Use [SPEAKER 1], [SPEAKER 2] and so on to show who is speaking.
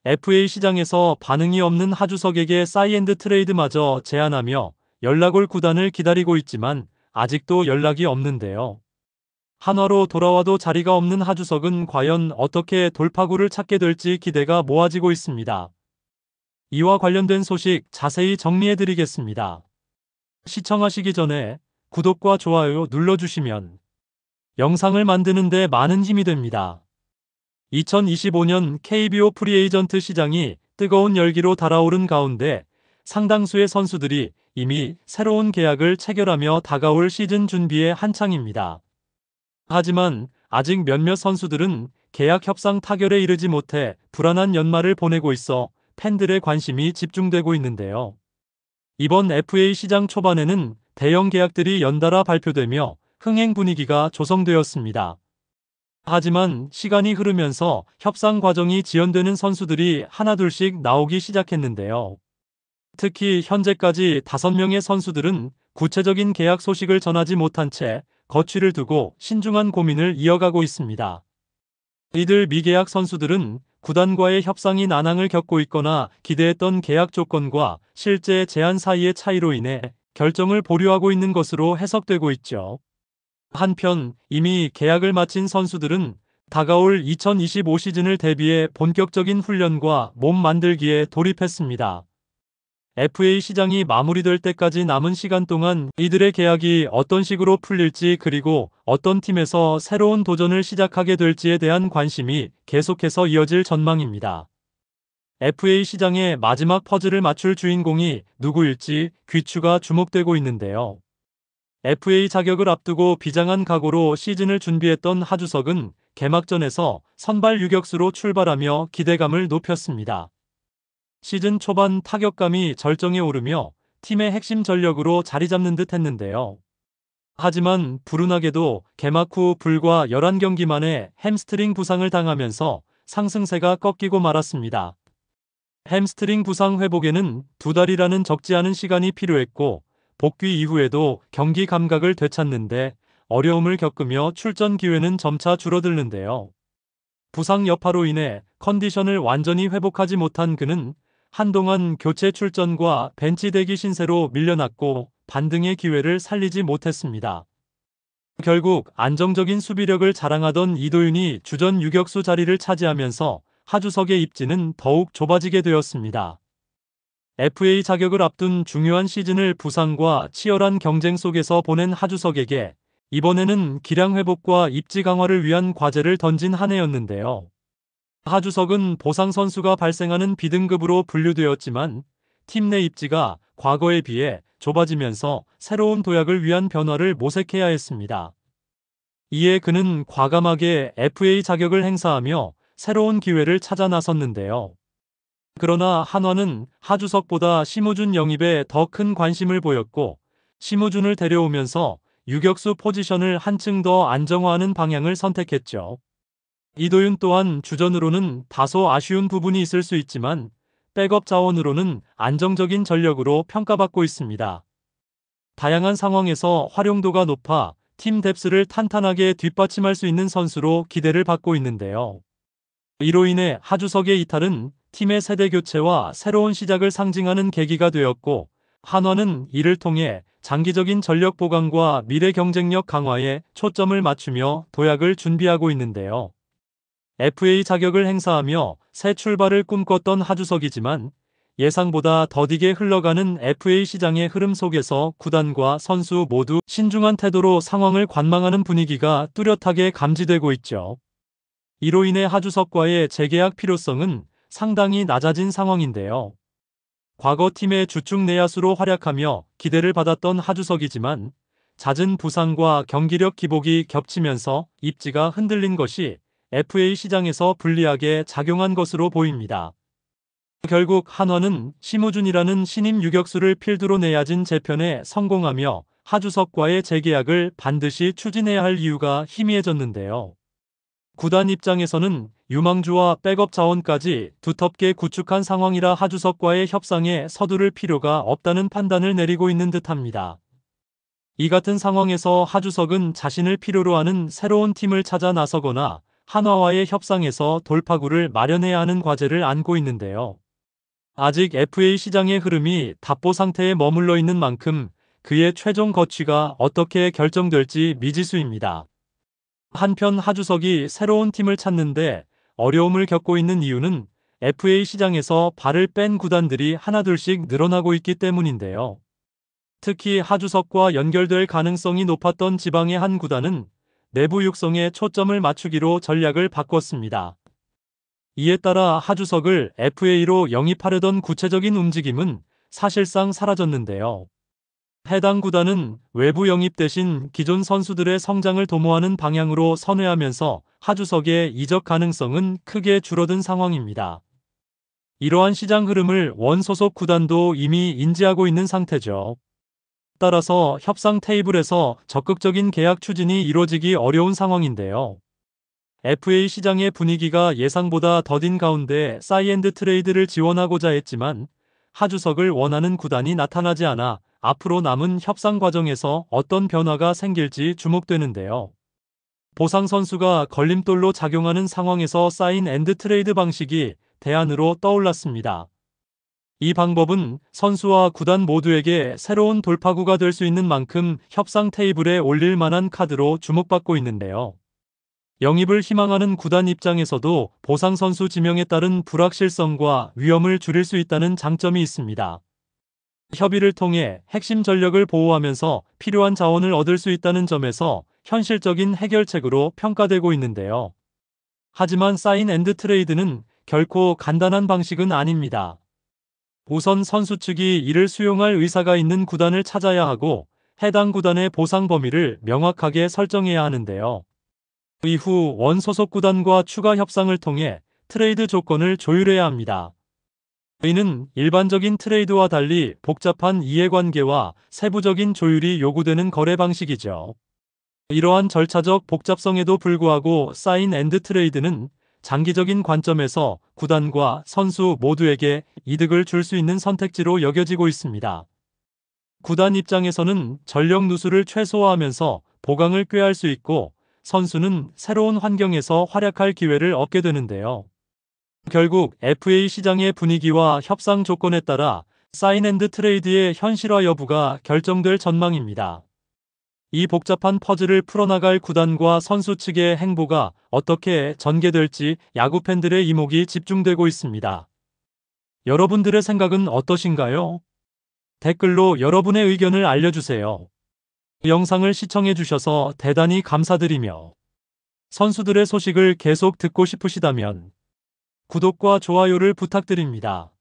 [SPEAKER 1] FA 시장에서 반응이 없는 하주석에게 사이엔드 트레이드마저 제안하며 연락 올 구단을 기다리고 있지만 아직도 연락이 없는데요. 한화로 돌아와도 자리가 없는 하주석은 과연 어떻게 돌파구를 찾게 될지 기대가 모아지고 있습니다. 이와 관련된 소식 자세히 정리해드리겠습니다. 시청하시기 전에 구독과 좋아요 눌러주시면 영상을 만드는 데 많은 힘이 됩니다. 2025년 KBO 프리에이전트 시장이 뜨거운 열기로 달아오른 가운데 상당수의 선수들이 이미 새로운 계약을 체결하며 다가올 시즌 준비에 한창입니다. 하지만 아직 몇몇 선수들은 계약 협상 타결에 이르지 못해 불안한 연말을 보내고 있어 팬들의 관심이 집중되고 있는데요. 이번 FA 시장 초반에는 대형 계약들이 연달아 발표되며 흥행 분위기가 조성되었습니다. 하지만 시간이 흐르면서 협상 과정이 지연되는 선수들이 하나둘씩 나오기 시작했는데요. 특히 현재까지 5명의 선수들은 구체적인 계약 소식을 전하지 못한 채 거취를 두고 신중한 고민을 이어가고 있습니다. 이들 미계약 선수들은 구단과의 협상이 난항을 겪고 있거나 기대했던 계약 조건과 실제 제한 사이의 차이로 인해 결정을 보류하고 있는 것으로 해석되고 있죠. 한편 이미 계약을 마친 선수들은 다가올 2025 시즌을 대비해 본격적인 훈련과 몸 만들기에 돌입했습니다. FA 시장이 마무리될 때까지 남은 시간 동안 이들의 계약이 어떤 식으로 풀릴지 그리고 어떤 팀에서 새로운 도전을 시작하게 될지에 대한 관심이 계속해서 이어질 전망입니다. FA 시장의 마지막 퍼즐을 맞출 주인공이 누구일지 귀추가 주목되고 있는데요. FA 자격을 앞두고 비장한 각오로 시즌을 준비했던 하주석은 개막전에서 선발 유격수로 출발하며 기대감을 높였습니다. 시즌 초반 타격감이 절정에 오르며 팀의 핵심 전력으로 자리 잡는 듯 했는데요. 하지만 불운하게도 개막 후 불과 11경기 만에 햄스트링 부상을 당하면서 상승세가 꺾이고 말았습니다. 햄스트링 부상 회복에는 2달이라는 적지 않은 시간이 필요했고 복귀 이후에도 경기 감각을 되찾는데 어려움을 겪으며 출전 기회는 점차 줄어드는데요. 부상 여파로 인해 컨디션을 완전히 회복하지 못한 그는 한동안 교체 출전과 벤치 대기 신세로 밀려났고 반등의 기회를 살리지 못했습니다. 결국 안정적인 수비력을 자랑하던 이도윤이 주전 유격수 자리를 차지하면서 하주석의 입지는 더욱 좁아지게 되었습니다. FA 자격을 앞둔 중요한 시즌을 부상과 치열한 경쟁 속에서 보낸 하주석에게 이번에는 기량 회복과 입지 강화를 위한 과제를 던진 한 해였는데요. 하주석은 보상 선수가 발생하는 B등급으로 분류되었지만 팀 내 입지가 과거에 비해 좁아지면서 새로운 도약을 위한 변화를 모색해야 했습니다. 이에 그는 과감하게 FA 자격을 행사하며 새로운 기회를 찾아 나섰는데요. 그러나 한화는 하주석보다 심우준 영입에 더 큰 관심을 보였고 심우준을 데려오면서 유격수 포지션을 한층 더 안정화하는 방향을 선택했죠. 이도윤 또한 주전으로는 다소 아쉬운 부분이 있을 수 있지만 백업 자원으로는 안정적인 전력으로 평가받고 있습니다. 다양한 상황에서 활용도가 높아 팀 뎁스를 탄탄하게 뒷받침할 수 있는 선수로 기대를 받고 있는데요. 이로 인해 하주석의 이탈은 팀의 세대 교체와 새로운 시작을 상징하는 계기가 되었고 한화는 이를 통해 장기적인 전력 보강과 미래 경쟁력 강화에 초점을 맞추며 도약을 준비하고 있는데요. FA 자격을 행사하며 새 출발을 꿈꿨던 하주석이지만 예상보다 더디게 흘러가는 FA 시장의 흐름 속에서 구단과 선수 모두 신중한 태도로 상황을 관망하는 분위기가 뚜렷하게 감지되고 있죠. 이로 인해 하주석과의 재계약 필요성은 상당히 낮아진 상황인데요. 과거 팀의 주축 내야수로 활약하며 기대를 받았던 하주석이지만 잦은 부상과 경기력 기복이 겹치면서 입지가 흔들린 것이 FA 시장에서 불리하게 작용한 것으로 보입니다. 결국 한화는 심우준이라는 신임 유격수를 필두로 내야진 재편에 성공하며 하주석과의 재계약을 반드시 추진해야 할 이유가 희미해졌는데요. 구단 입장에서는 유망주와 백업 자원까지 두텁게 구축한 상황이라 하주석과의 협상에 서두를 필요가 없다는 판단을 내리고 있는 듯합니다. 이 같은 상황에서 하주석은 자신을 필요로 하는 새로운 팀을 찾아 나서거나 한화와의 협상에서 돌파구를 마련해야 하는 과제를 안고 있는데요. 아직 FA 시장의 흐름이 답보 상태에 머물러 있는 만큼 그의 최종 거취가 어떻게 결정될지 미지수입니다. 한편 하주석이 새로운 팀을 찾는데 어려움을 겪고 있는 이유는 FA 시장에서 발을 뺀 구단들이 하나둘씩 늘어나고 있기 때문인데요. 특히 하주석과 연결될 가능성이 높았던 지방의 한 구단은 내부 육성에 초점을 맞추기로 전략을 바꿨습니다. 이에 따라 하주석을 FA로 영입하려던 구체적인 움직임은 사실상 사라졌는데요. 해당 구단은 외부 영입 대신 기존 선수들의 성장을 도모하는 방향으로 선회하면서 하주석의 이적 가능성은 크게 줄어든 상황입니다. 이러한 시장 흐름을 원 소속 구단도 이미 인지하고 있는 상태죠. 따라서 협상 테이블에서 적극적인 계약 추진이 이루어지기 어려운 상황인데요. FA 시장의 분위기가 예상보다 더딘 가운데 사이엔드 트레이드를 지원하고자 했지만 하주석을 원하는 구단이 나타나지 않아 앞으로 남은 협상 과정에서 어떤 변화가 생길지 주목되는데요. 보상 선수가 걸림돌로 작용하는 상황에서 사인 앤드 트레이드 방식이 대안으로 떠올랐습니다. 이 방법은 선수와 구단 모두에게 새로운 돌파구가 될 수 있는 만큼 협상 테이블에 올릴 만한 카드로 주목받고 있는데요. 영입을 희망하는 구단 입장에서도 보상 선수 지명에 따른 불확실성과 위험을 줄일 수 있다는 장점이 있습니다. 협의를 통해 핵심 전력을 보호하면서 필요한 자원을 얻을 수 있다는 점에서 현실적인 해결책으로 평가되고 있는데요. 하지만 사인 앤드 트레이드는 결코 간단한 방식은 아닙니다. 우선 선수 측이 이를 수용할 의사가 있는 구단을 찾아야 하고 해당 구단의 보상 범위를 명확하게 설정해야 하는데요. 이후 원 소속 구단과 추가 협상을 통해 트레이드 조건을 조율해야 합니다. 이는 일반적인 트레이드와 달리 복잡한 이해관계와 세부적인 조율이 요구되는 거래 방식이죠. 이러한 절차적 복잡성에도 불구하고 사인 앤드 트레이드는 장기적인 관점에서 구단과 선수 모두에게 이득을 줄 수 있는 선택지로 여겨지고 있습니다. 구단 입장에서는 전력 누수를 최소화하면서 보강을 꾀할 수 있고 선수는 새로운 환경에서 활약할 기회를 얻게 되는데요. 결국 FA 시장의 분위기와 협상 조건에 따라 사인 앤드 트레이드의 현실화 여부가 결정될 전망입니다. 이 복잡한 퍼즐을 풀어나갈 구단과 선수 측의 행보가 어떻게 전개될지 야구 팬들의 이목이 집중되고 있습니다. 여러분들의 생각은 어떠신가요? 댓글로 여러분의 의견을 알려주세요. 영상을 시청해주셔서 대단히 감사드리며 선수들의 소식을 계속 듣고 싶으시다면 구독과 좋아요를 부탁드립니다.